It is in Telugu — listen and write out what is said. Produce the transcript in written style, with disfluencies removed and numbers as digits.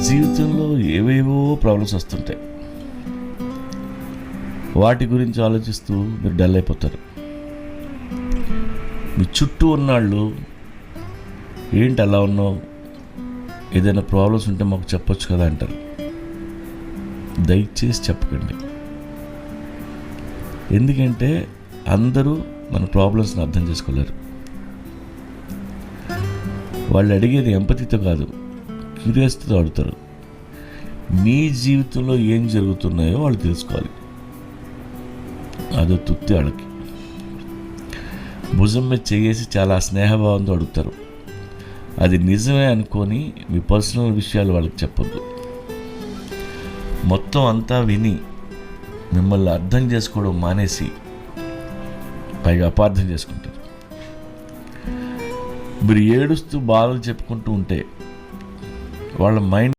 జీవితంలో ఏవేవో ప్రాబ్లమ్స్ వస్తుంటాయి. వాటి గురించి ఆలోచిస్తూ మీరు డల్ అయిపోతారు. మీ చుట్టూ ఉన్నాళ్ళు ఏంటి అలా ఉన్నావు, ఏదైనా ప్రాబ్లమ్స్ ఉంటే మాకు చెప్పొచ్చు కదా అంటారు. దయచేసి చెప్పకండి. ఎందుకంటే అందరూ మన ప్రాబ్లమ్స్ని అర్థం చేసుకోలేరు. వాళ్ళు అడిగేది ఎంపతితో కాదు, క్యూరియాసిటీతో అడుగుతారు. మీ జీవితంలో ఏం జరుగుతున్నాయో వాళ్ళు తెలుసుకోవాలి. అదో తృప్తి వాళ్ళకి. భుజం మీద చేసి చాలా స్నేహభావంతో అడుగుతారు. అది నిజమే అనుకొని మీ పర్సనల్ విషయాలు వాళ్ళకి చెప్పొద్దు. మొత్తం అంతా విని మిమ్మల్ని అర్థం చేసుకోవడం మానేసి పైగా అపార్థం చేసుకుంటారు. మీరు ఏడుస్తూ బాధలు చెప్పుకుంటూ ఉంటే వాళ్ళ మైండ్